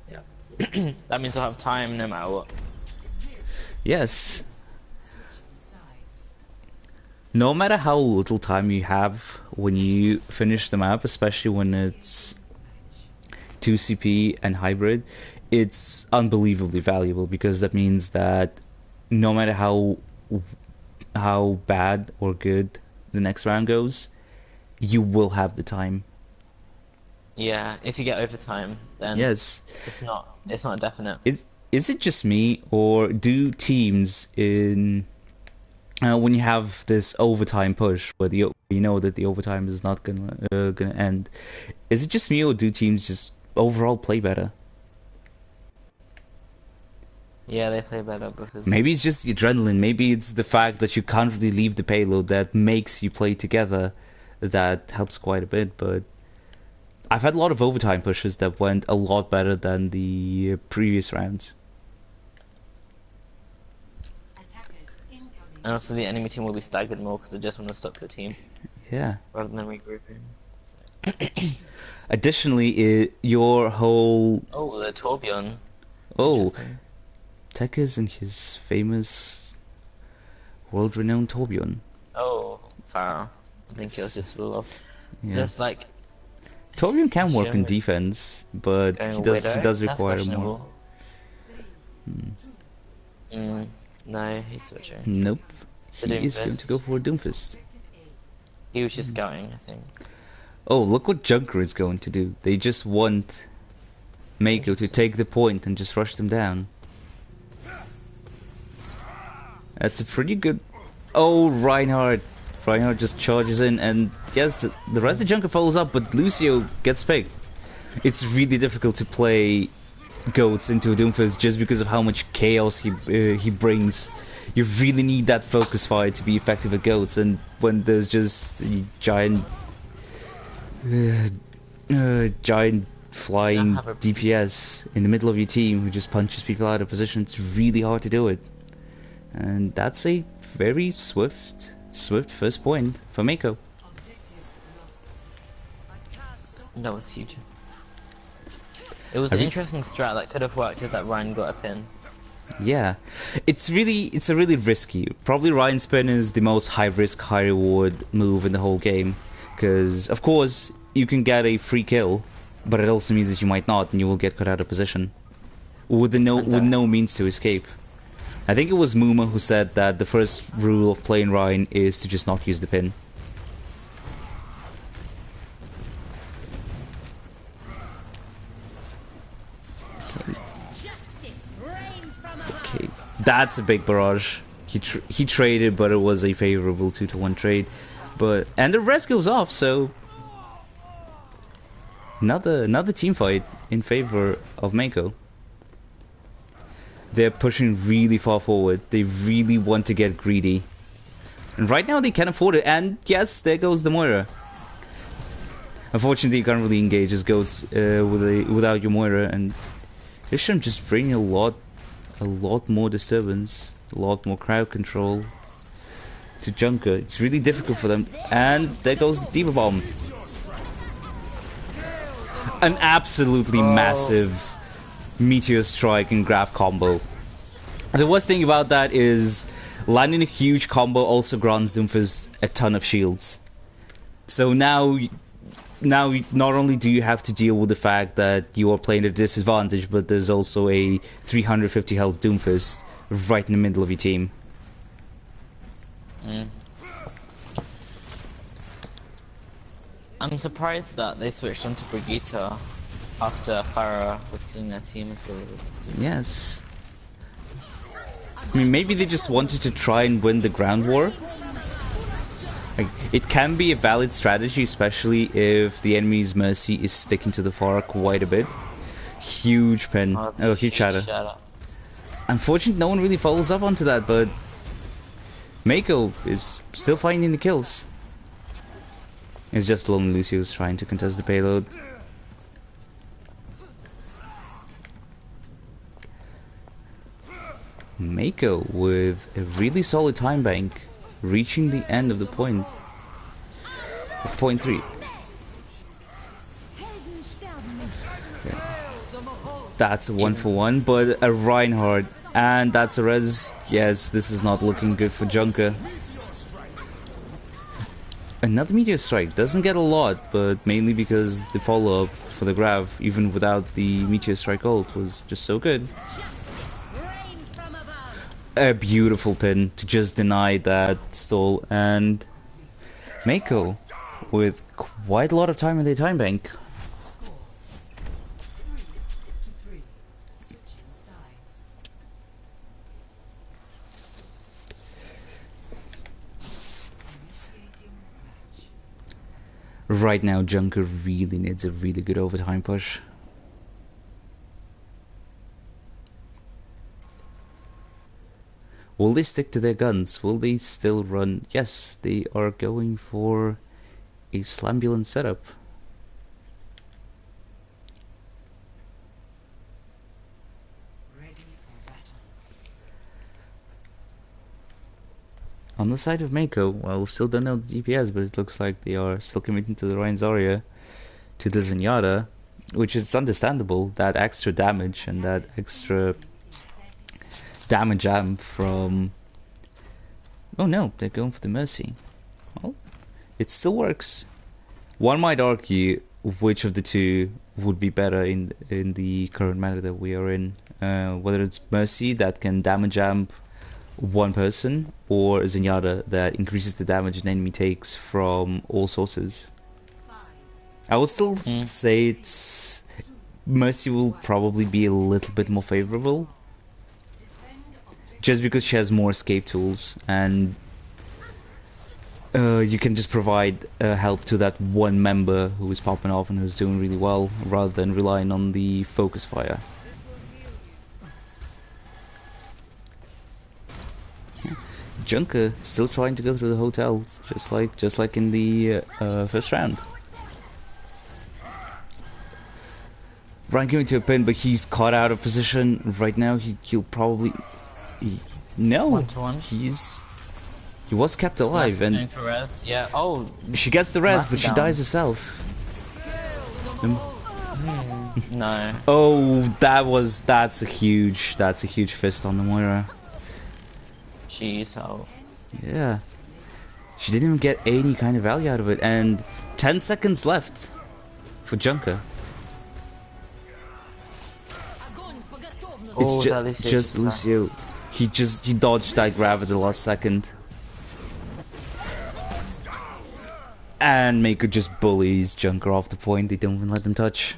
Yeah. That means I'll have time no matter what. Yes. No matter how little time you have when you finish the map, especially when it's 2CP and hybrid, it's unbelievably valuable, because that means that no matter how bad or good the next round goes, you will have the time. Yeah, if you get overtime, then yes, it's not definite. Is it just me, or do teams in when you have this overtime push where you know that the overtime is not gonna end, is it just me, or do teams just overall play better? Yeah, they play better because maybe it's just the adrenaline. Maybe it's the fact that you can't really leave the payload that makes you play together. That helps quite a bit, but I've had a lot of overtime pushes that went a lot better than the previous rounds. And also the enemy team will be staggered more because they just want to stop your team. Yeah. Rather than regrouping. So. Additionally, your whole... Oh, the Torbjorn. Oh, Tekka's and his famous world-renowned Torbjorn. Oh, Pharaoh. I think it was just full of. Yeah. Just like Torbjorn can work in Shim is defense, but going he Widow. does That's require more. questionable. No, he's switching. Nope. The He is going to go for Doomfist. He was just going, I think. Oh, look what Junker is going to do. They just want Mako to take the point and just rush them down. That's a pretty good... Oh, Reinhardt. Reinhardt just charges in, and yes, the rest of Junker follows up, but Lucio gets picked. It's really difficult to play Goats into a Doomfist just because of how much chaos he brings. You really need that focus fight to be effective at Goats, and when there's just a giant flying DPS in the middle of your team who just punches people out of position, it's really hard to do it. And that's a very swift first point for Mako. That was huge. It was an interesting strat that could have worked if that Ryan got a pin. Yeah, it's a really risky. Probably Ryan's pin is the most high risk, high reward move in the whole game, because of course you can get a free kill, but it also means that you might not, and you will get caught out of position with no means to escape. I think it was Muma who said that the first rule of playing Ryan is to just not use the pin. Okay, that's a big barrage. He traded, but it was a favorable 2-to-1 trade. And the rest goes off, so another team fight in favor of Mako. They're pushing really far forward. They really want to get greedy, and right now they can afford it. And yes, there goes the Moira. Unfortunately, you can't really engage as Goats without your Moira, and this should just bring a lot more disturbance, a lot more crowd control to Junker. It's really difficult for them, and there goes the Diva Bomb. An absolutely massive Meteor Strike and grab combo. The worst thing about that is landing a huge combo also grants Doomfist a ton of shields. So now not only do you have to deal with the fact that you are playing at a disadvantage, but there's also a 350 health Doomfist right in the middle of your team. I'm surprised that they switched on to Brigitte after Farah was killing their team as well as it did. Yes. I mean, maybe they just wanted to try and win the ground war. Like, it can be a valid strategy, especially if the enemy's Mercy is sticking to the Farah quite a bit. Huge pin. Oh, huge shadow. Unfortunately, no one really follows up onto that, but Mako is still finding the kills. It's just Lone Lucio's trying to contest the payload. Mako with a really solid time bank, reaching the end of the point. Of point 3. Yeah. That's a 1-for-1, but a Reinhardt, and that's a res. Yes, this is not looking good for Junker. Another Meteor Strike doesn't get a lot, but mainly because the follow-up for the grab, even without the Meteor Strike ult, was just so good. A beautiful pin to just deny that stall, and Mako with quite a lot of time in their time bank. Right now, Junker really needs a really good overtime push. Will they stick to their guns? Will they still run? Yes, they are going for a Slambulance setup. On the side of Mako, well, we still don't know the DPS, but it looks like they are still committing to the Rein Zarya, to the Zenyatta, which is understandable. That extra damage and that extra damage amp from Oh no, they're going for the Mercy. Well, it still works. One might argue which of the two would be better in the current meta that we are in. Whether it's Mercy that can damage amp one person, or Zenyatta that increases the damage an enemy takes from all sources. I would still say it's Mercy will probably be a little bit more favorable, just because she has more escape tools and you can just provide help to that one member who is popping off and who's doing really well, rather than relying on the focus fire. Junker still trying to go through the hotels, just like in the first round. Ranking into a pin, but he's caught out of position right now. He'll probably no. 1-to-1. He was kept alive, Nice and for res. Yeah. Oh, she gets the res, Mako but she down. dies herself. No. Oh, that's a huge fist on the Moira. Jeez, oh. Yeah, she didn't even get any kind of value out of it, and 10 seconds left for Junker. It's Oh, that Lucio just Lucio. He dodged that grab at the last second. And Mako just bullies Junker off the point. They don't even let them touch.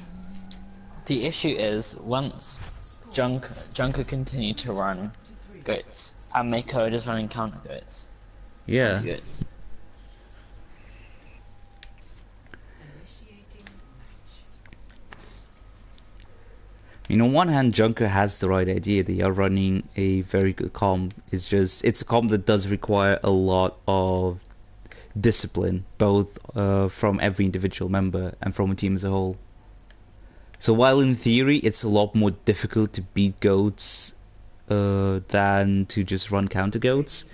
The issue is, once Junker continued to run goats, and Mako just running counter goats. Yeah. Goats. I mean, on one hand, Junker has the right idea. They are running a very good comp. It's a comp that does require a lot of discipline, both from every individual member and from a team as a whole. So while in theory it's a lot more difficult to beat goats than to just run counter goats,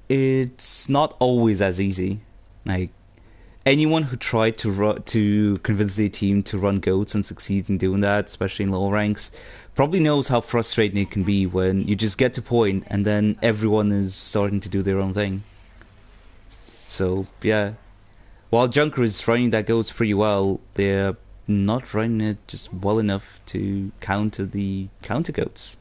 it's not always as easy. Like, anyone who tried to convince their team to run goats and succeed in doing that, especially in lower ranks, probably knows how frustrating it can be when you just get to point and then everyone is starting to do their own thing. So yeah, while Junker is running that goats pretty well, they're not running it just well enough to counter the counter goats.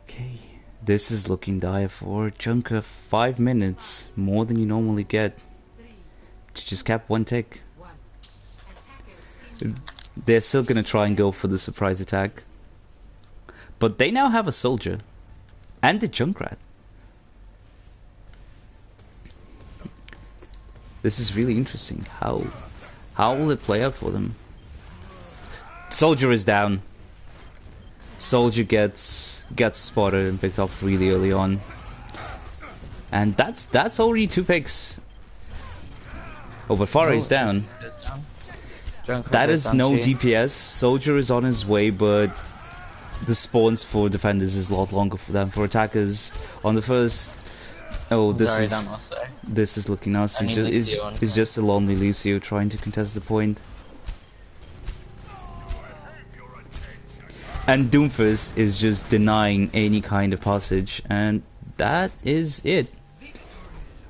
Okay. This is looking dire for Junker. 5 minutes, more than you normally get, to just cap one tick. They're still gonna try and go for the surprise attack, but they now have a soldier and a Junkrat. This is really interesting. How will it play out for them? Soldier is down. Soldier gets spotted and picked off really early on, and that's already 2 picks. Oh, but Farah is down. That is no DPS. Soldier is on his way, but the spawns for defenders is a lot longer than for attackers. On the first, oh, this is looking nasty. It's just a lonely Lucio trying to contest the point. And Doomfist is just denying any kind of passage, and that is it.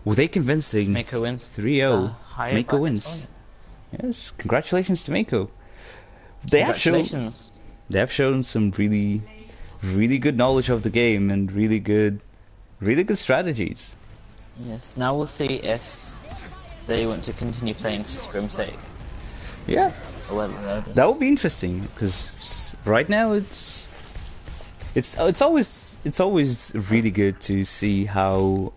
Were they convincing? Mako wins. 3-0. Mako wins. Yes, congratulations to Mako. They have shown some really good knowledge of the game and really good strategies. Yes. Now we'll see if they want to continue playing for scrim's sake. Yeah. That would be interesting, because right now it's always really good to see how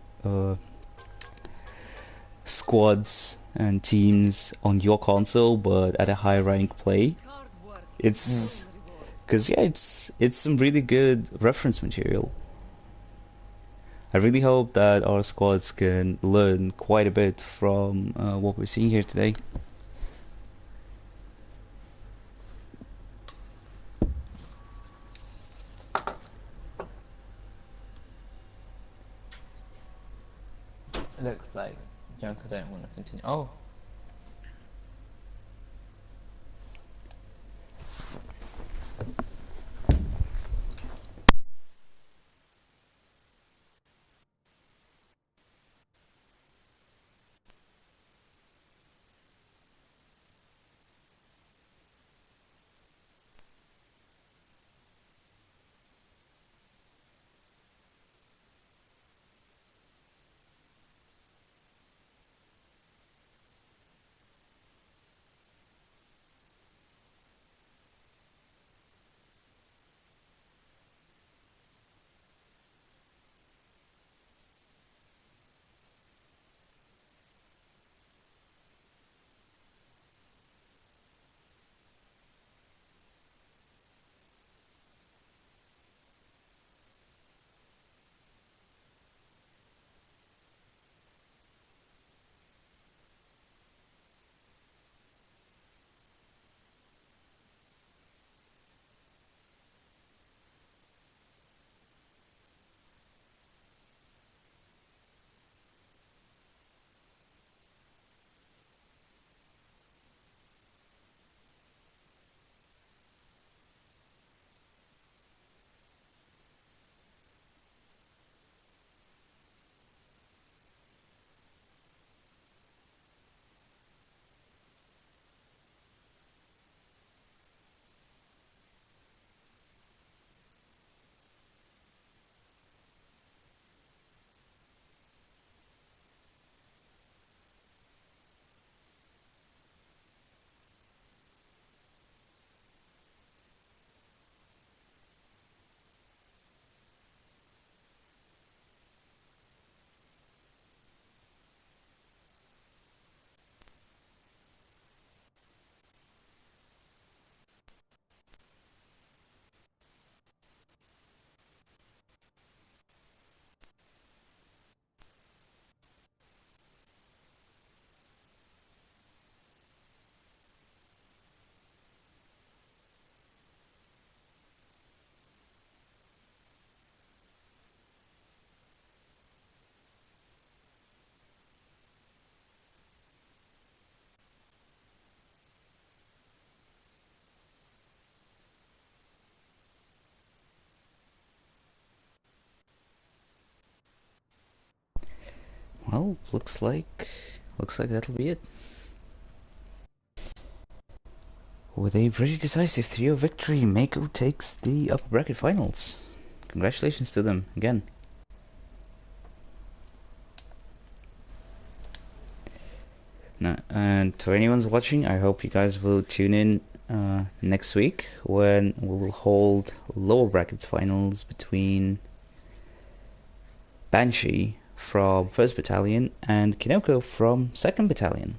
squads and teams on your console but at a high rank play. It's because yeah, it's some really good reference material. I really hope that our squads can learn quite a bit from what we're seeing here today. It looks like Junker don't want to continue. Oh. well, looks like that'll be it. With a pretty decisive 3-0 victory, Mako takes the upper bracket finals. Congratulations to them again. Now, and to anyone's watching, I hope you guys will tune in next week when we will hold lower brackets finals between Banshee from 1st Battalion and Kinoko from 2nd Battalion.